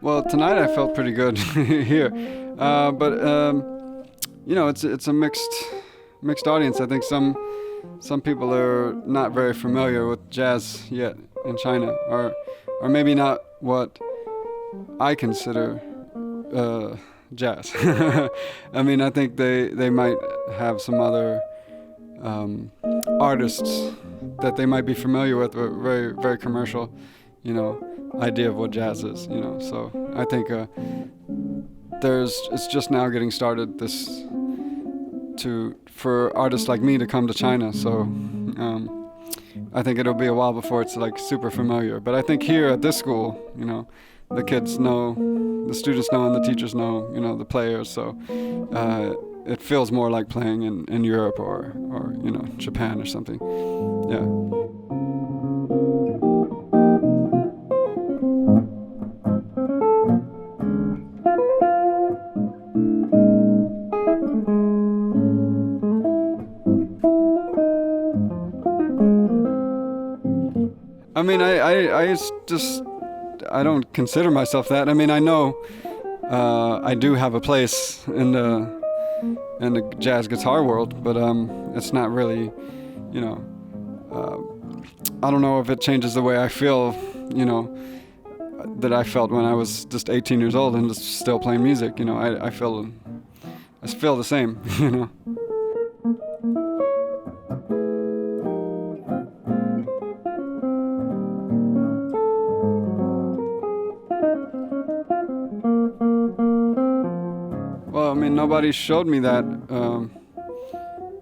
Well, tonight I felt pretty good here, but it's a mixed audience. I think some people are not very familiar with jazz yet in China, or maybe not what I consider jazz. I mean, I think they might have some other artists that they might be familiar with, but very very commercial, idea of what jazz is. So I think it's just now getting started. For artists like me to come to China. So I think it'll be a while before it's like super familiar. But I think here at this school, the kids know, the students know, and the teachers know, the players. So it feels more like playing in Europe or Japan or something. Yeah. I mean, I don't consider myself that. I mean, I know I do have a place in the jazz guitar world, but it's not really, I don't know if it changes the way I feel, that I felt when I was just 18 years old and just still playing music. I feel the same, Well, I mean, nobody showed me that.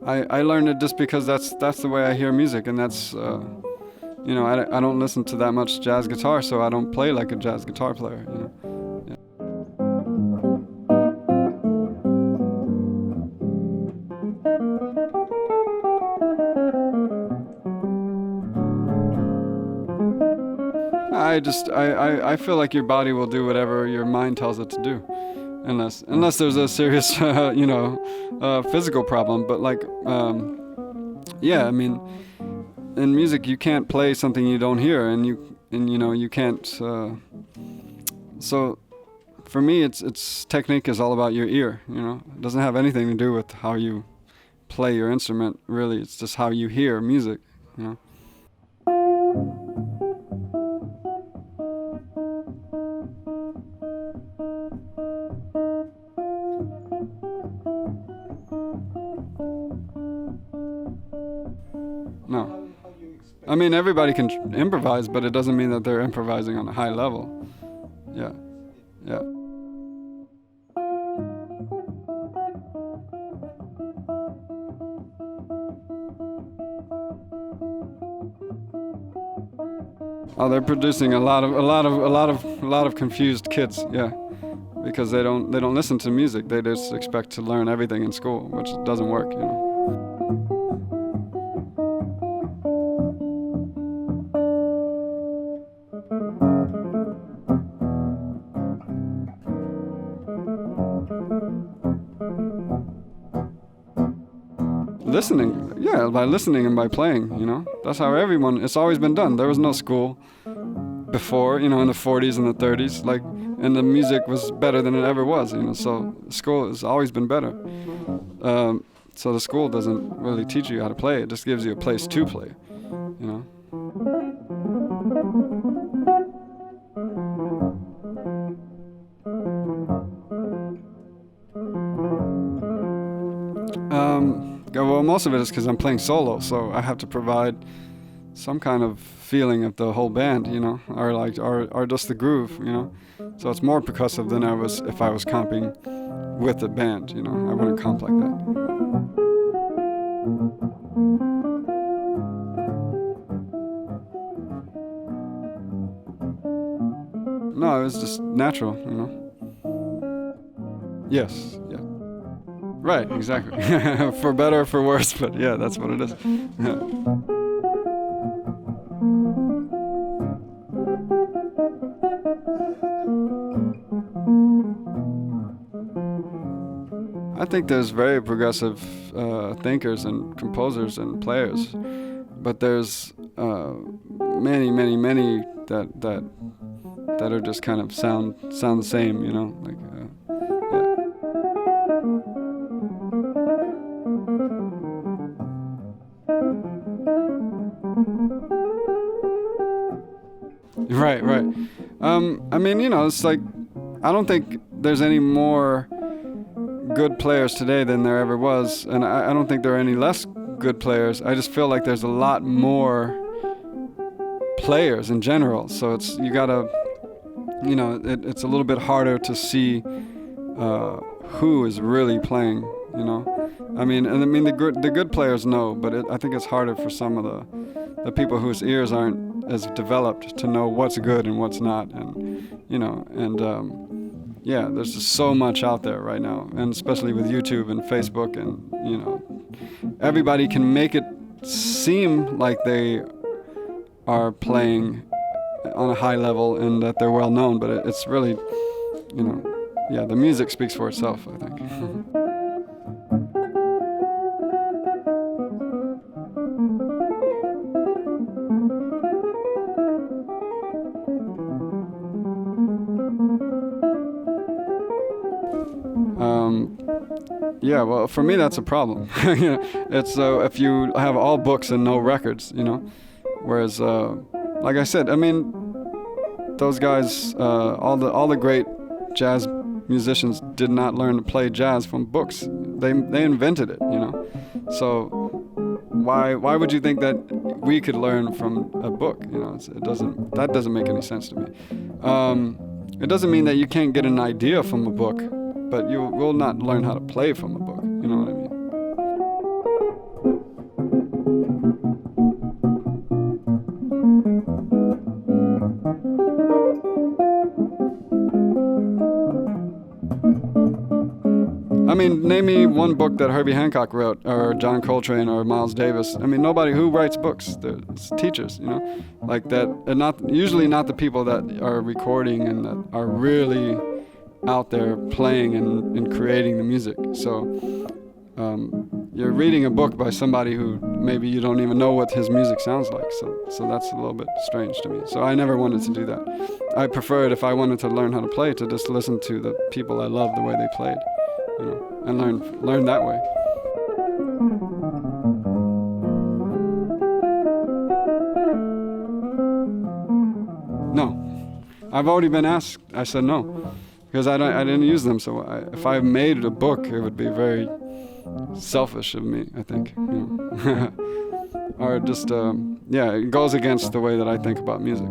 I learned it just because that's the way I hear music, and that's I don't listen to that much jazz guitar, so I don't play like a jazz guitar player. Yeah. I feel like your body will do whatever your mind tells it to do. Unless there's a serious, physical problem. But I mean, in music you can't play something you don't hear, and you can't. So, for me, it's technique is all about your ear. It doesn't have anything to do with how you play your instrument. Really, it's just how you hear music. No. I mean, everybody can improvise, but it doesn't mean that they're improvising on a high level. Yeah. Yeah. Oh, they're producing a lot of confused kids. Yeah. Because they don't listen to music. They just expect to learn everything in school, which doesn't work, Listening, yeah, by listening and by playing, That's how it's always been done. There was no school before, in the 40s and the 30s, and the music was better than it ever was, so school has always been better. So the school doesn't really teach you how to play, it just gives you a place to play, Well, most of it is because I'm playing solo, so I have to provide some kind of feeling of the whole band, or just the groove, So it's more percussive than if I was comping with the band, I wouldn't comp like that. No, it was just natural, Yes, yeah. Right, exactly. For better or for worse, but yeah, that's what it is. I think there's very progressive thinkers and composers and players, but there's many that are just kind of sound the same, you know, like Right. I mean, you know, it's like, I don't think there's any more good players today than there ever was, and I don't think there are any less good players. I just feel like there's a lot more players in general, so it's, you gotta, you know, it's a little bit harder to see who is really playing, you know. I mean the good players know, but I think it's harder for some of the people whose ears aren't as developed to know what's good and what's not, and you know, and yeah, there's just so much out there right now, and especially with YouTube and Facebook, and you know, everybody can make it seem like they are playing on a high level and that they're well known, but it's really, you know, yeah, the music speaks for itself, I think. Yeah, well, for me that's a problem. You know, it's if you have all books and no records, you know. Whereas, like I said, I mean, those guys, all the great jazz musicians did not learn to play jazz from books. They invented it, you know. So why would you think that we could learn from a book? You know, that doesn't make any sense to me. It doesn't mean that you can't get an idea from a book, but you will not learn how to play from a book. You know what I mean? I mean, name me one book that Herbie Hancock wrote, or John Coltrane, or Miles Davis. I mean, nobody who writes books. It's teachers, you know, like that, and usually not the people that are recording and that are really out there playing and creating the music. So you're reading a book by somebody who maybe you don't even know what his music sounds like. So that's a little bit strange to me. So I never wanted to do that. I preferred, if I wanted to learn how to play, to just listen to the people I loved the way they played, you know, and learn that way. No, I've already been asked. I said no, because I didn't use them. So if I made a book, it would be very selfish of me, I think, you know. Or just yeah, it goes against the way that I think about music.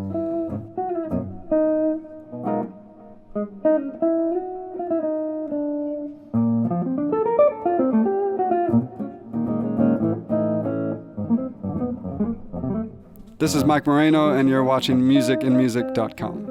This is Mike Moreno, and you're watching musicinmusic.com.